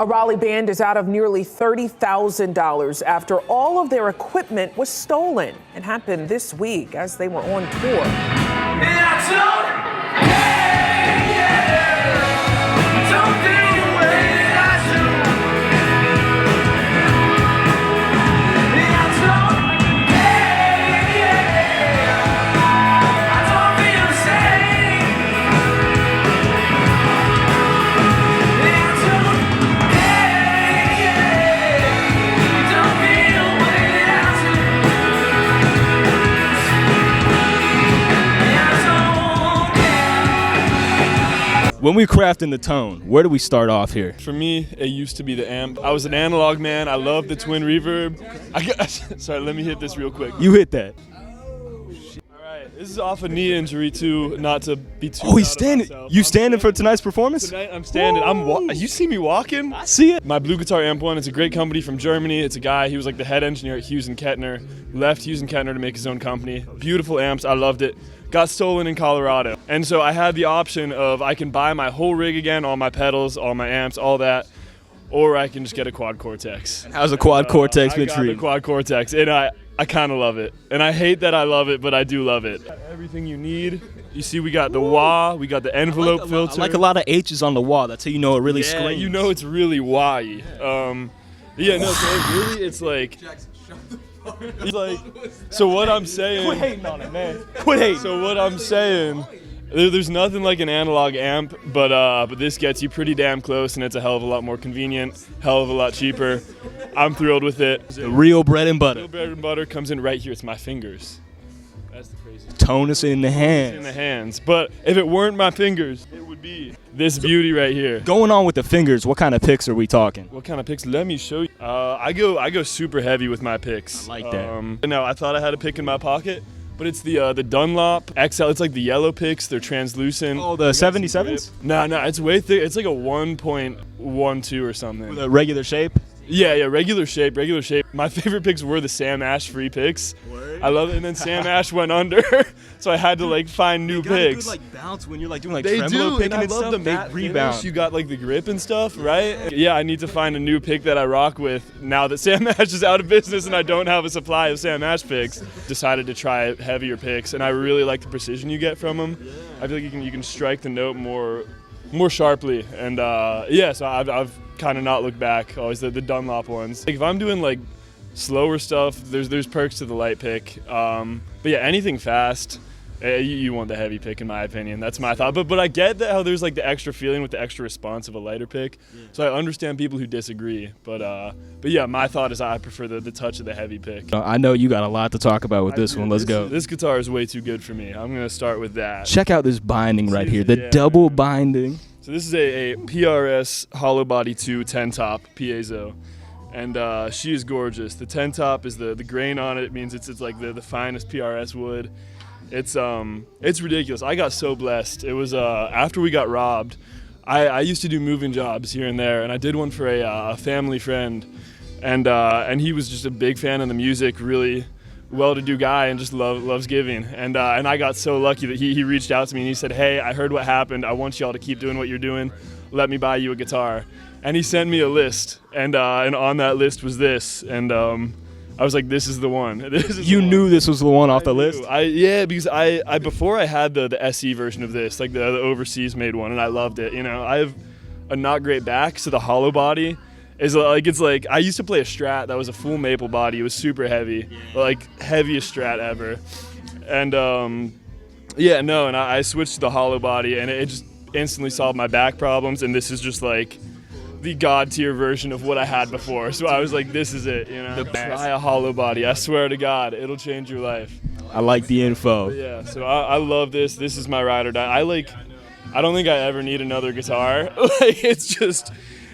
A Raleigh band is out of nearly $30,000 after all of their equipment was stolen. It happened this week as they were on tour. When we crafting the tone, where do we start off here? For me, it used to be the amp. I was an analog man. I love the twin reverb. Sorry, let me hit this real quick. You hit that. All right, this is off a knee injury too, not to be too. Oh, he's standing. You standing for tonight's performance? Tonight I'm standing. You see me walking? I see it. My Blue Guitar Amp One. It's a great company from Germany. It's a guy. He was like the head engineer at Hughes and Kettner. Left Hughes and Kettner to make his own company. Beautiful amps. I loved it. Got stolen in Colorado. And so I had the option of I can buy my whole rig again, all my pedals, all my amps, all that, or I can just get a Quad Cortex. How's a Quad Cortex been treated? I got the Quad Cortex, and I kind of love it. And I hate that I love it, but I do love it. Everything you need. You see, we got the wah, we got the envelope filter. I like a lot of H's on the wah. That's how you know it really screams. Yeah, you know it's really wah-y. Yeah, no, so it's like... It's like, so what I'm saying. Quit hating on it, man. Quit hating. So what I'm saying, there's nothing like an analog amp, but this gets you pretty damn close, and it's a hell of a lot more convenient, hell of a lot cheaper. I'm thrilled with it. The real bread and butter. Real bread and butter comes in right here. It's my fingers. That's the crazy. Tone is in the hands. It's in the hands. But if it weren't my fingers, it would be this beauty right here. Going on with the fingers, what kind of picks are we talking? What kind of picks? Let me show you. I go super heavy with my picks. I like that. No, I thought I had a pick in my pocket, but it's the Dunlop XL. It's like the yellow picks. They're translucent. Oh, the 77s? No, it's way thick. It's like a 1.12 or something. With a regular shape? Yeah, regular shape. My favorite picks were the Sam Ash free picks. Word. I love it. And then Sam Ash went under, so I had to like find new picks. They got a good bounce when you're like doing like they tremolo do, picking and stuff. They rebound. You got like the grip and stuff, right? Yeah, I need to find a new pick that I rock with now that Sam Ash is out of business and I don't have a supply of Sam Ash picks. Decided to try heavier picks, and I really like the precision you get from them. I feel like you can strike the note more sharply, and so I've kind of not looked back. Always the Dunlop ones. Like if I'm doing like slower stuff, there's perks to the light pick. But yeah, anything fast, you want the heavy pick in my opinion. That's my thought. But I get that how there's like the extra feeling with the extra response of a lighter pick. So I understand people who disagree. But yeah, my thought is I prefer the touch of the heavy pick. I know you got a lot to talk about with this one. Let's go. This guitar is way too good for me. I'm gonna start with that. Check out this binding right here. The double binding. So this is a PRS Hollow Body 2 10 top piezo, and she is gorgeous. The 10 top is the grain on it means it's like the finest PRS wood. It's ridiculous. I got so blessed. It was after we got robbed. I used to do moving jobs here and there, and I did one for a family friend, and he was just a big fan of the music, really well-to-do guy, and just loves giving. And I got so lucky that he reached out to me and he said, "Hey, I heard what happened. I want y'all to keep doing what you're doing. Let me buy you a guitar." And he sent me a list, and on that list was this, and I was like, "This is the one." You knew this was the one off the list? Yeah, because I before I had the SE version of this, like the overseas made one, and I loved it. You know, I have a not great back, so the hollow body is like, it's like, I used to play a Strat that was a full maple body. It was super heavy, like heaviest Strat ever. And and I switched to the hollow body, and it just instantly solved my back problems. And this is just like the god tier version of what I had before. So I was like, this is it, you know. Try a hollow body. I swear to God, it'll change your life. I like the info. But yeah, so I love this. This is my ride or die. I don't think I ever need another guitar. Like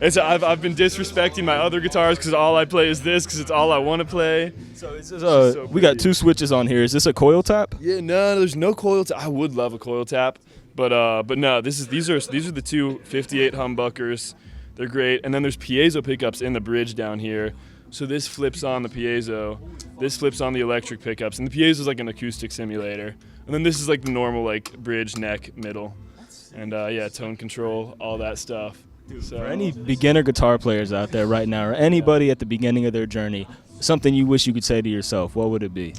I've been disrespecting my other guitars because all I play is this because it's all I want to play. So we got two switches on here. Is this a coil tap? Yeah, no, there's no coil tap. I would love a coil tap, but no. These are the two 58 humbuckers. They're great, and then there's piezo pickups in the bridge down here. So this flips on the piezo. This flips on the electric pickups, and the piezo is like an acoustic simulator. And then this is like the normal like bridge, neck, middle, and yeah, tone control, all that stuff. So, For any beginner guitar players out there right now, or anybody at the beginning of their journey, something you wish you could say to yourself, what would it be?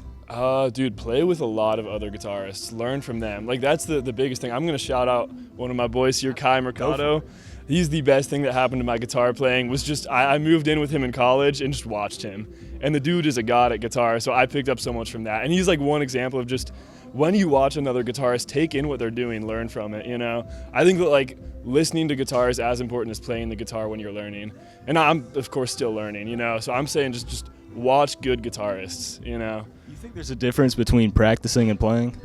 dude, play with a lot of other guitarists. Learn from them. Like, that's the biggest thing. I'm going to shout out one of my boys here, Kai Mercado. He's the best thing that happened to my guitar playing was just I moved in with him in college and just watched him. And the dude is a god at guitar, so I picked up so much from that. And he's like one example of just when you watch another guitarist, take in what they're doing, learn from it, you know? I think that, like, listening to guitar is as important as playing the guitar when you're learning. And I'm, of course, still learning, you know? So I'm saying just watch good guitarists, you know? You think there's a difference between practicing and playing?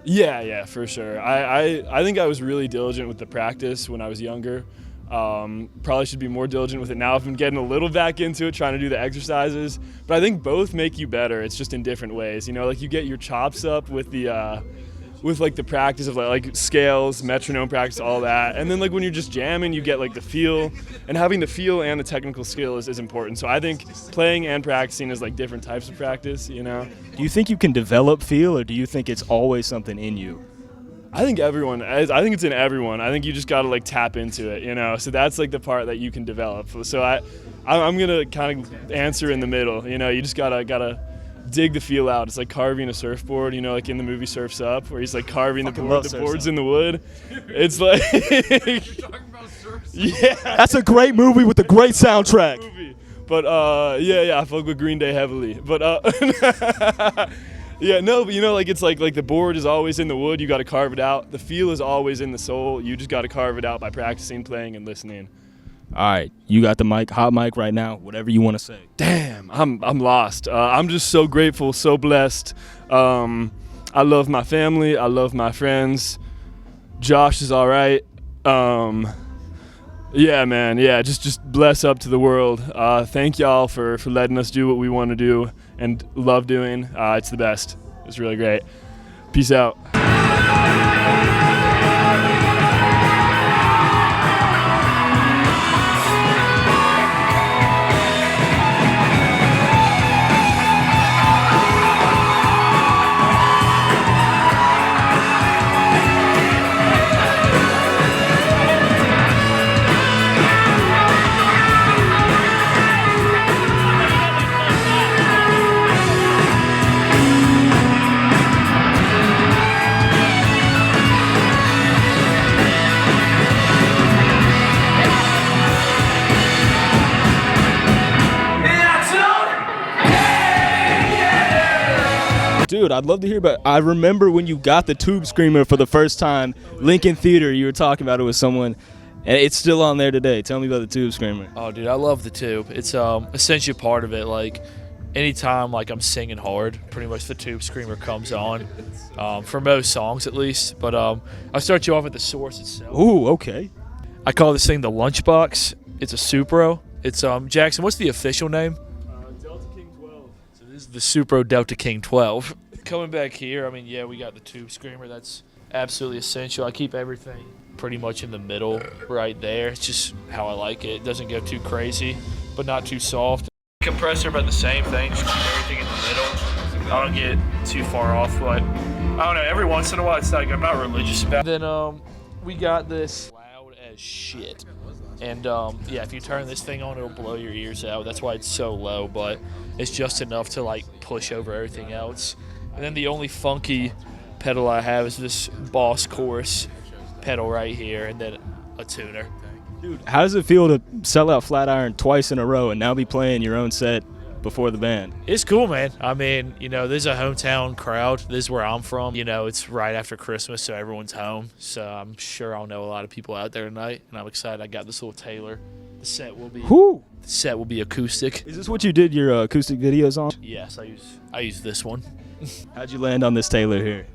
Yeah, for sure. I think I was really diligent with the practice when I was younger. Probably should be more diligent with it now. I've been getting a little back into it, trying to do the exercises. But I think both make you better. It's just in different ways. You know, like you get your chops up with the with the practice of like scales, metronome practice, all that. And then like when you're just jamming, you get like the feel. And having the feel and the technical skill is important. So I think playing and practicing is like different types of practice, you know? Do you think you can develop feel, or do you think it's always something in you? I think I think it's in everyone. I think you just got to like tap into it, you know? So that's like the part that you can develop. So I'm going to kind of answer in the middle, you know? You just got to dig the feel out. It's like carving a surfboard, you know, like in the movie Surf's Up, where he's like carving the boards in the wood. It's like You're talking about Surf's Up? yeah. That's a great movie with a great soundtrack. But I fuck with Green Day heavily. But yeah, no, but you know, like it's like the board is always in the wood. You got to carve it out. The feel is always in the soul. You just got to carve it out by practicing, playing, and listening. All right, you got the mic, hot mic right now. Whatever you want to say. Damn, I'm lost. I'm just so grateful, so blessed. I love my family. I love my friends. Josh is all right. Yeah, man. Yeah, just bless up to the world. Thank y'all for letting us do what we want to do and love doing. It's the best. It's really great. Peace out. Dude, I'd love to hear about. I remember when you got the Tube Screamer for the first time, Lincoln Theater. You were talking about it with someone, and it's still on there today. Tell me about the Tube Screamer. Oh, dude, I love the tube. It's essentially part of it. Like, anytime like I'm singing hard, pretty much the Tube Screamer comes on, for most songs at least. But I'll start you off at the source itself. Ooh, okay. I call this thing the Lunchbox. It's a Supro. It's Jackson. What's the official name? Delta King 12. So this is the Supro Delta King 12. Coming back here, I mean, yeah, we got the Tube Screamer. That's absolutely essential. I keep everything pretty much in the middle right there. It's just how I like it. It doesn't go too crazy, but not too soft. Compressor, about the same thing. Just keep everything in the middle. I don't get too far off, but I don't know. Every once in a while, it's like I'm not religious about it. Then we got this loud as shit. And yeah, if you turn this thing on, it'll blow your ears out. That's why it's so low, but it's just enough to like push over everything else. And then the only funky pedal I have is this Boss Chorus pedal right here, and then a tuner. Dude, how does it feel to sell out Flatiron twice in a row and now be playing your own set before the band? It's cool, man. I mean, you know, there's a hometown crowd. This is where I'm from. You know, it's right after Christmas, so everyone's home. So I'm sure I'll know a lot of people out there tonight, and I'm excited. I got this little Taylor. The set will be acoustic. Is this what you did your acoustic videos on? Yes, I use this one. How'd you land on this Taylor here?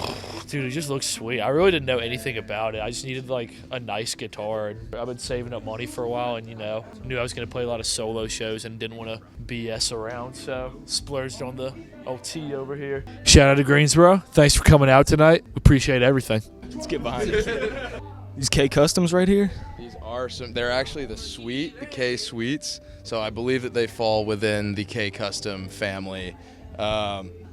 Dude, it just looks sweet. I really didn't know anything about it. I just needed like a nice guitar, and I've been saving up money for a while, and you know, knew I was gonna play a lot of solo shows and didn't want to BS around, so splurged on the LT over here. Shout out to Greensboro. Thanks for coming out tonight. Appreciate everything. Let's get behind it. These K Customs right here? These are they're actually the K Suites. So I believe that they fall within the K Custom family.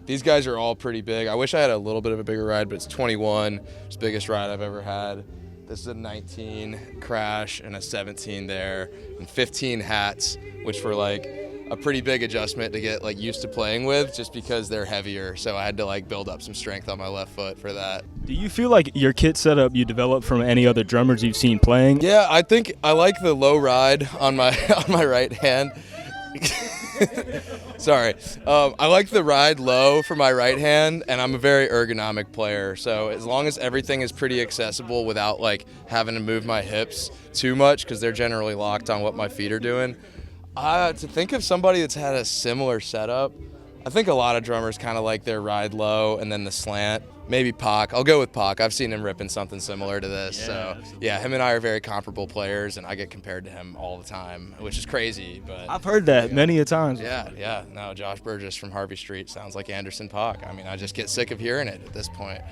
These guys are all pretty big. I wish I had a little bit of a bigger ride, but it's 21. It's the biggest ride I've ever had. This is a 19 crash and a 17 there, and 15 hats, which were like a pretty big adjustment to get like used to playing with, just because they're heavier. So I had to like build up some strength on my left foot for that. Do you feel like your kit setup you developed from any other drummers you've seen playing? Yeah, I think I like the low ride on my on my right hand. Sorry. I like the ride low for my right hand, and I'm a very ergonomic player. So as long as everything is pretty accessible without like having to move my hips too much, because they're generally locked on what my feet are doing. To think of somebody that's had a similar setup, I think a lot of drummers kind of like their ride low and then the slant. Maybe Pac. I'll go with Pac. I've seen him ripping something similar to this. Yeah, So, absolutely. yeah, him and I are very comparable players, and I get compared to him all the time, which is crazy. But I've heard that many a times. yeah. No, Josh Burgess from Harvey Street sounds like Anderson Pac. I mean, I just get sick of hearing it at this point.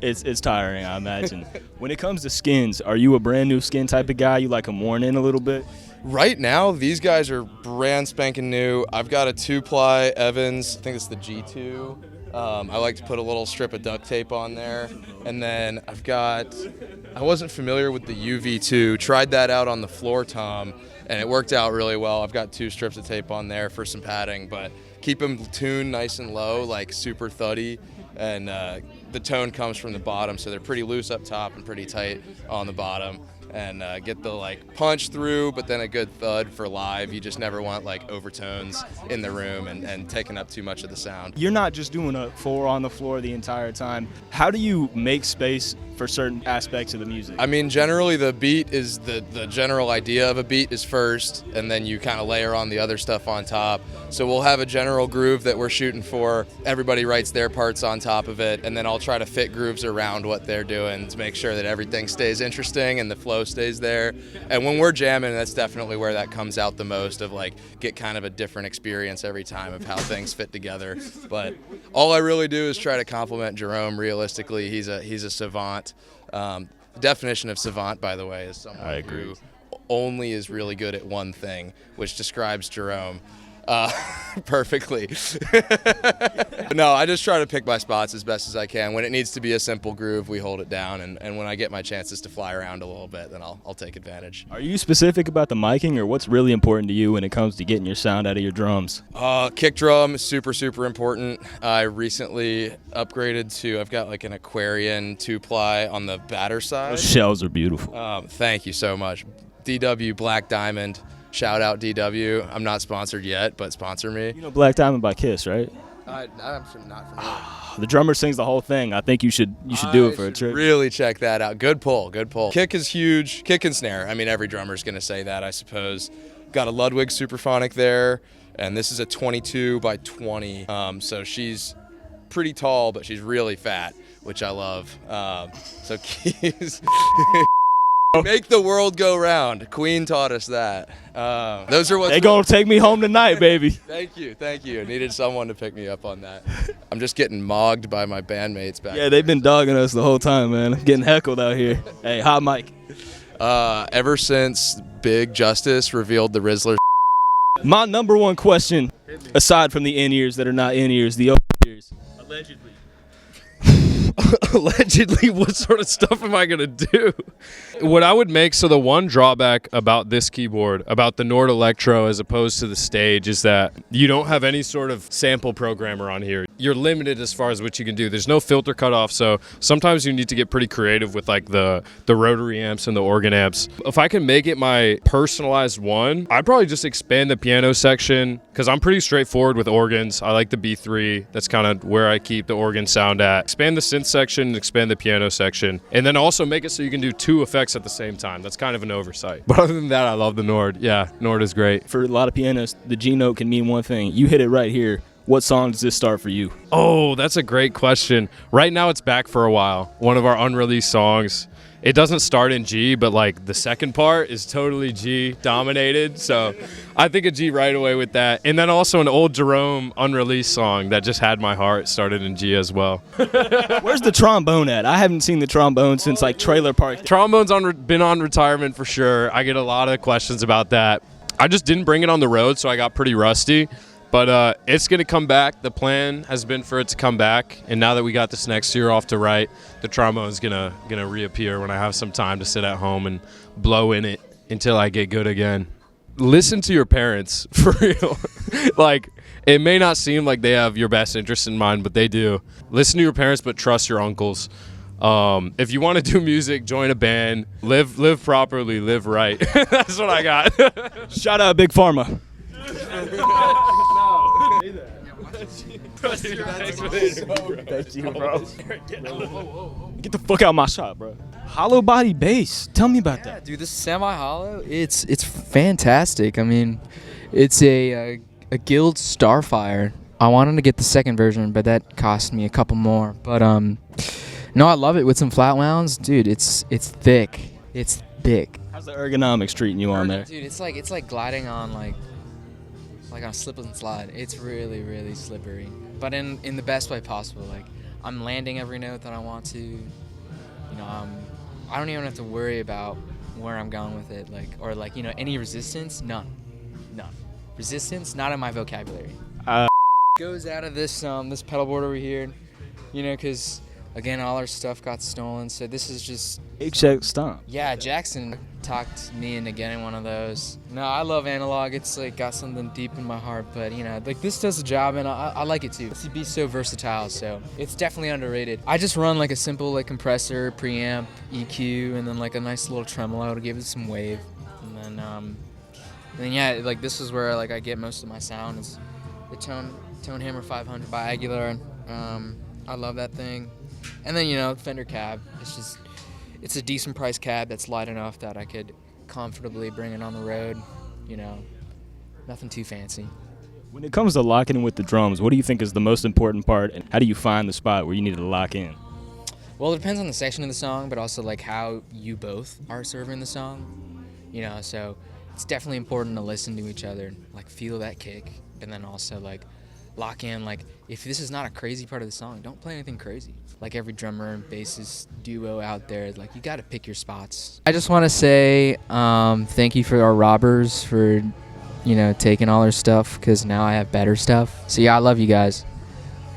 It's tiring, I imagine. When it comes to skins, are you a brand new skin type of guy? You like them worn in a little bit? Right now, these guys are brand spanking new. I've got a 2-ply Evans. I think it's the G2. I like to put a little strip of duct tape on there. And then I wasn't familiar with the UV2. Tried that out on the floor tom, and it worked out really well. I've got 2 strips of tape on there for some padding, but keep them tuned nice and low, like super thuddy. And the tone comes from the bottom, so they're pretty loose up top and pretty tight on the bottom. And get the like punch through, but then a good thud for live. You just never want like overtones in the room and taking up too much of the sound. You're not just doing a 4 on the floor the entire time. How do you make space for certain aspects of the music? I mean, generally the beat is the general idea of a beat is first, and then you kind of layer on the other stuff on top. So we'll have a general groove that we're shooting for. Everybody writes their parts on top of it, and then I'll try to fit grooves around what they're doing to make sure that everything stays interesting and the flow stays there. And when we're jamming, that's definitely where that comes out the most, of like get kind of a different experience every time of how things fit together. But all I really do is try to compliment Jerome. Realistically, he's a savant. The definition of savant, by the way, is someone who only is really good at one thing, which describes Jerome perfectly. No, I just try to pick my spots as best as I can. When it needs to be a simple groove, we hold it down, and when I get my chances to fly around a little bit, then I'll take advantage. Are you specific about the miking, or what's really important to you when it comes to getting your sound out of your drums? Kick drum is super, super important. I recently upgraded to, I've got like an Aquarian 2-ply on the batter side. Those shells are beautiful. Thank you so much. DW Black Diamond. Shout out DW. I'm not sponsored yet, but sponsor me. You know Black Diamond by Kiss, right? I'm not familiar. The drummer sings the whole thing. I think you should do it for a trip. Really check that out. Good pull. Kick is huge. Kick and snare. I mean, every drummer's going to say that, I suppose. Got a Ludwig Superphonic there, and this is a 22 by 20. So she's pretty tall, but she's really fat, which I love. So keys. Make the world go round. Queen taught us that. Those are what They gonna take me home tonight, baby. Thank you. I needed someone to pick me up on that. I'm just getting mogged by my bandmates back. Yeah, they've been dogging us the whole time, man. I'm getting heckled out here. Hey, hot mic. Ever since Big Justice revealed the Rizzler. My number one question, aside from the in-ears that are not in-ears, the over-ears. Allegedly. Allegedly, what sort of stuff am I going to do? What I would make, so the one drawback about this keyboard, about the Nord Electro as opposed to the Stage, is that you don't have any sort of sample programmer on here. You're limited as far as what you can do. There's no filter cutoff, so sometimes you need to get pretty creative with like the rotary amps and the organ amps. If I can make it my personalized one, I'd probably just expand the piano section, because I'm pretty straightforward with organs. I like the B3. That's kind of where I keep the organ sound at. Expand the synth section and expand the piano section, and then also make it so you can do 2 effects at the same time. That's kind of an oversight. But other than that, I love the Nord. Yeah, Nord is great. For a lot of pianists, the G note can mean one thing. You hit it right here. What song does this start for you? Oh, that's a great question. Right now it's Back for a While, one of our unreleased songs. It doesn't start in G, but like the second part is totally G dominated. So I think a G right away with that. And then also an old Jerome unreleased song that just had my heart started in G as well. Where's the trombone at? I haven't seen the trombone since like Trailer Park. Trombone's been on retirement for sure. I get a lot of questions about that. I just didn't bring it on the road, so I got pretty rusty. But it's going to come back. The plan has been for it to come back. And now that we got this next year off to write, the trombone's gonna reappear when I have some time to sit at home and blow in it until I get good again. Listen to your parents, for real. Like, it may not seem like they have your best interest in mind, but they do. Listen to your parents, but trust your uncles. If you want to do music, join a band. Live properly, live right. That's what I got. Shout out Big Pharma. Thank you, bro. Get the fuck out of my shop, bro. Hollow body bass. Tell me about that. Dude, this semi-hollow, it's fantastic. I mean, it's a Guild Starfire. I wanted to get the second version, but that cost me a couple more. But no, I love it with some flat wounds, dude. It's thick. It's thick. How's the ergonomics treating you on there? Dude, it's like gliding on like on a slip and slide. It's really, really slippery, but in the best way possible. Like, I'm landing every note that I want to. You know, I don't even have to worry about where I'm going with it, or any resistance. None. Resistance, not in my vocabulary. Goes out of this this pedal board over here, because again, all our stuff got stolen. So this is just Check stomp. Yeah, Jackson talked me into getting one of those. No, I love analog. It's got something deep in my heart, but this does the job, and I like it too. It's so versatile, so it's definitely underrated. I just run a simple compressor, preamp, EQ, and then a nice little tremolo to give it some wave, and then yeah, this is where I get most of my sound. Is the Tone Hammer 500 by Aguilar. I love that thing. And then Fender cab. It's a decent price cab that's light enough that I could comfortably bring it on the road. Nothing too fancy. When it comes to locking in with the drums, what do you think is the most important part, and how do you find the spot where you need to lock in? Well, it depends on the section of the song, but also how you both are serving the song. So it's definitely important to listen to each other, feel that kick, and then also lock in. If this is not a crazy part of the song, don't play anything crazy. Every drummer and bassist duo out there, you got to pick your spots. I just want to say thank you for our robbers for taking all our stuff, because now I have better stuff. So yeah, I love you guys.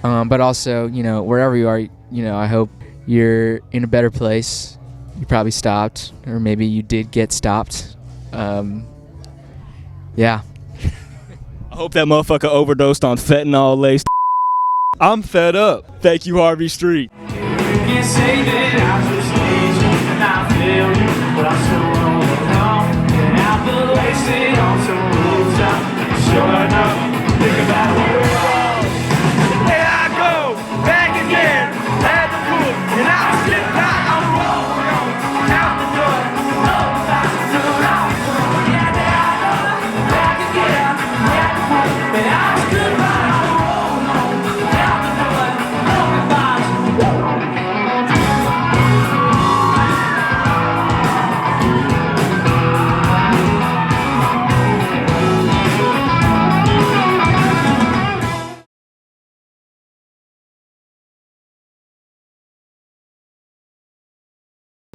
But also, wherever you are, I hope you're in a better place. You probably stopped, or maybe you did get stopped. Yeah. I hope that motherfucker overdosed on fentanyl laced. I'm fed up. Thank you, Harvey Street. You can say that I just need you and I feel you, but I still roll along. And out the wasted on some rooftop. Sure enough, think about the world. There I go, back again, at the pool, and I slip back, I'm rolling on, out the door. Yeah, there I go, back again, at the pool, and I slip back, I'm rolling on, out the door.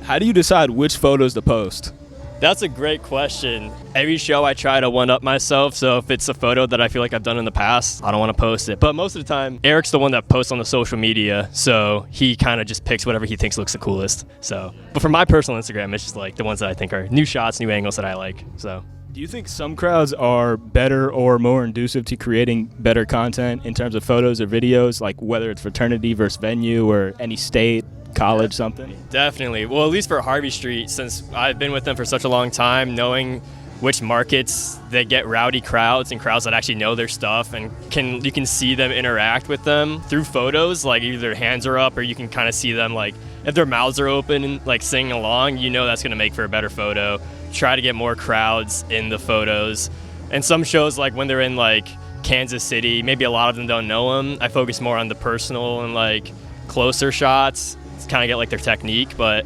How do you decide which photos to post? That's a great question. Every show I try to one-up myself, so if it's a photo that I feel like I've done in the past, I don't want to post it. But most of the time, Eric's the one that posts on the social media, so he kind of just picks whatever he thinks looks the coolest. But for my personal Instagram, it's just the ones that I think are new shots, new angles that I like. So. Do you think some crowds are better or more conducive to creating better content in terms of photos or videos, whether it's fraternity versus venue or any state, college, something? Definitely. Well, at least for Harvey Street, since I've been with them for such a long time, knowing which markets they get rowdy crowds and crowds that actually know their stuff, and you can see them interact with them through photos, either their hands are up or you can kind of see them if their mouths are open and singing along, that's going to make for a better photo. Try to get more crowds in the photos. And some shows, when they're in Kansas City, maybe a lot of them don't know them. I focus more on the personal and closer shots, kind of get their technique. But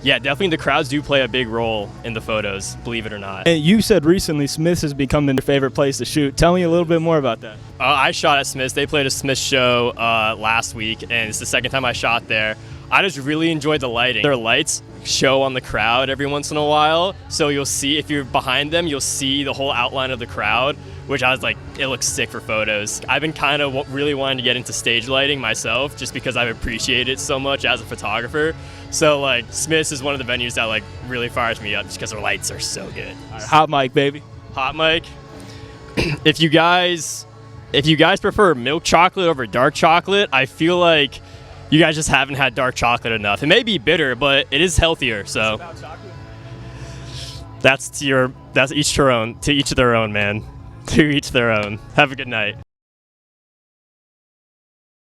yeah, definitely the crowds do play a big role in the photos, believe it or not. And you said recently Smith's has become your favorite place to shoot. Tell me a little bit more about that. I shot at Smith's. They played a Smith's show last week, and it's the second time I shot there. I just really enjoyed the lighting. Their lights show on the crowd every once in a while, so you'll see, if you're behind them, you'll see the whole outline of the crowd, which I was like, it looks sick for photos. I've been kind of really wanting to get into stage lighting myself, just because I've appreciated it so much as a photographer. So like Smith's is one of the venues that like really fires me up just because their lights are so good. Hot mic, baby. Hot mic. If you guys prefer milk chocolate over dark chocolate, I feel like you guys just haven't had dark chocolate enough. It may be bitter, but it is healthier. So that's each to their own, man. To each their own. Have a good night.